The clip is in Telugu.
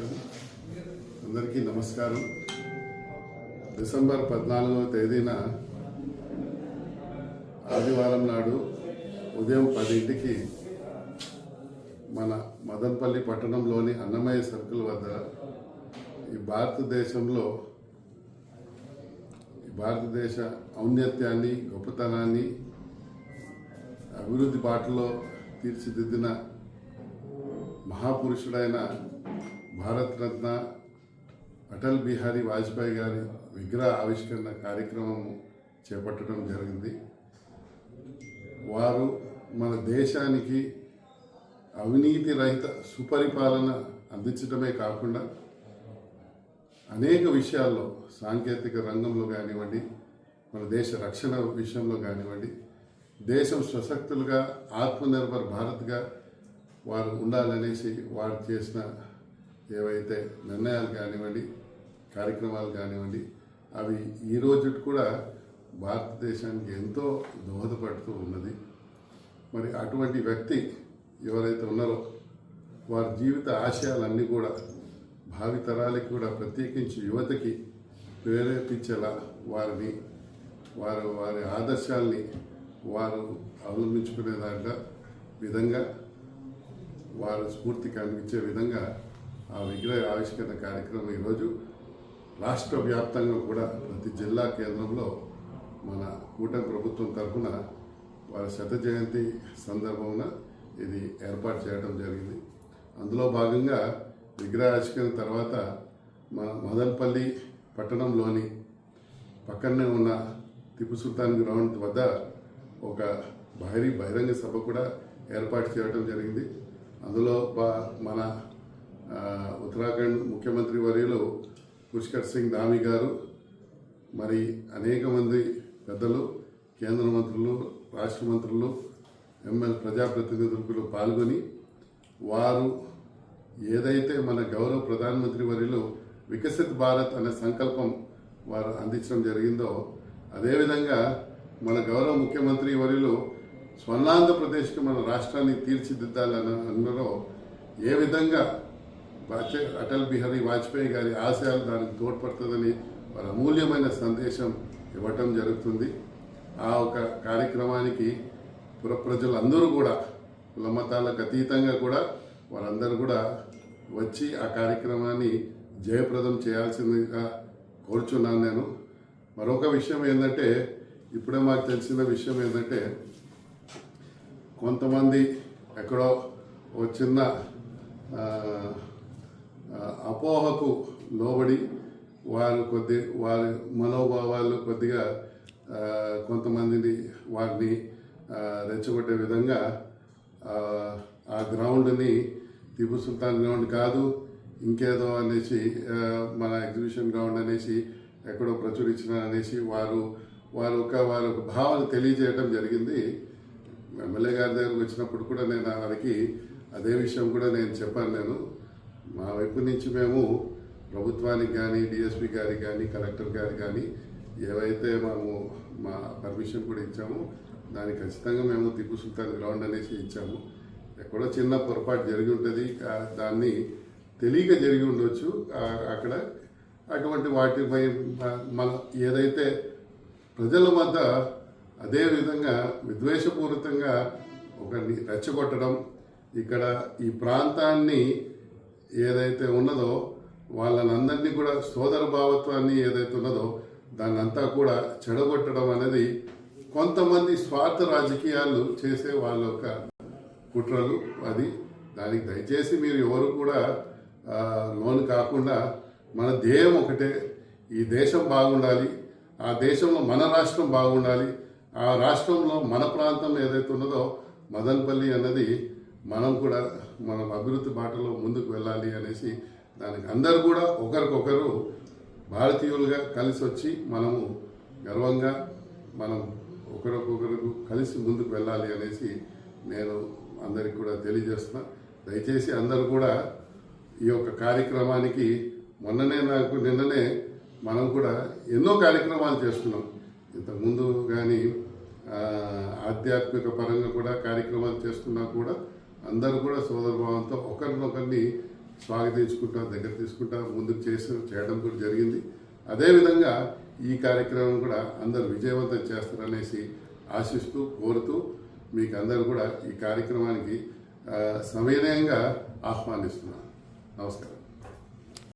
అందరికీ నమస్కారం. డిసెంబర్ 14వ తేదీన ఆదివారం నాడు ఉదయం 10ంటికి మన మదనపల్లి పట్టణంలోని అన్నమయ్య సర్కిల్ వద్ద ఈ భారతదేశ ఔన్నత్యాన్ని, గొప్పతనాన్ని అభివృద్ధి బాటలో తీర్చిదిద్దిన మహాపురుషుడైన భారతరత్న అటల్ బిహారీ వాజ్పేయి గారి విగ్రహ ఆవిష్కరణ కార్యక్రమం చేపట్టడం జరిగింది. వారు మన దేశానికి అవినీతి రహిత సుపరిపాలన అందించడమే కాకుండా అనేక విషయాల్లో సాంకేతిక రంగంలో కానివ్వండి, మన దేశ రక్షణ విషయంలో కానివ్వండి, దేశం సశక్తులుగా ఆత్మనిర్భర్ భారత్గా వారు ఉండాలనేసి వారు చేసిన ఏవైతే నిర్ణయాలు కానివ్వండి, కార్యక్రమాలు కానివ్వండి, అవి ఈ రోజు కూడా భారతదేశానికి ఎంతో దోహదపడుతూ ఉన్నది. మరి అటువంటి వ్యక్తి ఎవరైతే ఉన్నారో వారి జీవిత ఆశయాలన్నీ కూడా భావితరాలకి కూడా ప్రత్యేకించి యువతకి ప్రేరేపించేలా వారి ఆదర్శాల్ని వారు అవలంబించుకునే విధంగా వారు స్ఫూర్తి కనిపించే విధంగా ఆ విగ్రహ ఆవిష్కరణ కార్యక్రమం ఈరోజు రాష్ట్ర వ్యాప్తంగా కూడా ప్రతి జిల్లా కేంద్రంలో మన కూటమి ప్రభుత్వం తరఫున వారి శత జయంతి సందర్భంగా ఇది ఏర్పాటు చేయడం జరిగింది. అందులో భాగంగా విగ్రహ ఆవిష్కరణ తర్వాత మన మదనపల్లి పట్టణంలోని పక్కనే ఉన్న టిప్పు సుల్తాన్ గ్రౌండ్ వద్ద ఒక బహిరంగ సభ కూడా ఏర్పాటు చేయడం జరిగింది. అందులో మన ఉత్తరాఖండ్ ముఖ్యమంత్రి వర్యులు పుష్కర్ సింగ్ ధామీ గారు, మరి అనేక మంది పెద్దలు, కేంద్ర మంత్రులు, రాష్ట్ర మంత్రులు, ప్రజాప్రతినిధులు పాల్గొని వారు ఏదైతే మన గౌరవ ప్రధానమంత్రి వర్యులు వికసిత్ భారత్ అనే సంకల్పం వారు అందించడం జరిగిందో, అదేవిధంగా మన గౌరవ ముఖ్యమంత్రి వర్యులు స్వర్ణాంధ్రప్రదేశ్కి మన రాష్ట్రాన్ని తీర్చిదిద్దాలని అన్నారో, ఏ విధంగా అటల్ బిహారీ వాజ్పేయి గారి ఆశయాలు దానికి తోడ్పడుతుందని వారి అమూల్యమైన సందేశం ఇవ్వటం జరుగుతుంది. ఆ ఒక కార్యక్రమానికి పుర ప్రజలందరూ కూడా కులమతాలకు అతీతంగా కూడా వారందరూ కూడా వచ్చి ఆ కార్యక్రమాన్ని జయప్రదం చేయాల్సిందిగా కోరుచున్నాను. నేను మరొక విషయం ఏంటంటే, ఇప్పుడే మాకు తెలిసిన విషయం ఏంటంటే, కొంతమంది ఎక్కడో ఒక చిన్న అపోహకు లోబడి వారి మనోభావాలు కొద్దిగా కొంతమందిని వారిని రెచ్చగొట్టే విధంగా ఆ గ్రౌండ్ని టిప్పు సుల్తాన్ గ్రౌండ్ కాదు ఇంకేదో అనేసి మన ఎగ్జిబిషన్ గ్రౌండ్ అనేసి ఎక్కడో ప్రచురించిన అనేసి వారు ఒక భావన తెలియజేయడం జరిగింది. ఎమ్మెల్యే గారి దగ్గరకు వచ్చినప్పుడు కూడా నేను వారికి అదే విషయం కూడా నేను చెప్పాను. మా వైపు నుంచి మేము ప్రభుత్వానికి కానీ, డిఎస్పీ గారికి కానీ, కలెక్టర్ గారికి కానీ ఏవైతే మా పర్మిషన్ కూడా ఇచ్చామో దానికి ఖచ్చితంగా మేము టిప్పు సుల్తాన్ గ్రౌండ్ అనేసి ఇచ్చాము. ఎక్కడో చిన్న పొరపాటు జరిగి ఉంటుంది, దాన్ని తెలియక జరిగి ఉండొచ్చు. అక్కడ అటువంటి వాటిపై మన ఏదైతే ప్రజల మధ్య అదేవిధంగా విద్వేషపూరితంగా ఒకరిని రెచ్చగొట్టడం, ఇక్కడ ఈ ప్రాంతాన్ని ఏదైతే ఉన్నదో వాళ్ళనందరినీ కూడా సోదర భావత్వాన్ని ఏదైతే ఉన్నదో దాన్ని అంతా కూడా చెడగొట్టడం అనేది కొంతమంది స్వార్థ రాజకీయాలు చేసే వాళ్ళ యొక్క కుట్రలు. దానికి దయచేసి మీరు ఎవరు కూడా లోను కాకుండా మన ధ్యేయం ఒకటే, ఈ దేశం బాగుండాలి, ఆ దేశంలో మన రాష్ట్రం బాగుండాలి, ఆ రాష్ట్రంలో మన ప్రాంతం ఏదైతే ఉన్నదో మదనపల్లి అన్నది మనం అభివృద్ధి బాటలో ముందుకు వెళ్ళాలి అనేసి దానికి అందరూ కూడా ఒకరికొకరు భారతీయులుగా కలిసి వచ్చి మనము గర్వంగా మనం ఒకరికొకరు కలిసి ముందుకు వెళ్ళాలి అనేసి నేను అందరికి కూడా తెలియజేస్తున్నా. దయచేసి అందరూ కూడా ఈ యొక్క కార్యక్రమానికి నిన్ననే మనం కూడా ఎన్నో కార్యక్రమాలు చేస్తున్నాం. ఇంతకుముందు కానీ ఆధ్యాత్మిక పరంగా కూడా కార్యక్రమాలు చేసుకున్నా కూడా అందరూ కూడా సోదరభావంతో ఒకరినొకరిని స్వాగతించుకుంటా, దగ్గర తీసుకుంటా ముందుకు చేయడం కూడా జరిగింది. అదేవిధంగా ఈ కార్యక్రమం కూడా అందరూ విజయవంతం చేస్తారనేసి ఆశిస్తూ కోరుతూ మీకు అందరూ కూడా ఈ కార్యక్రమానికి సవినయంగా ఆహ్వానిస్తున్నాను. నమస్కారం.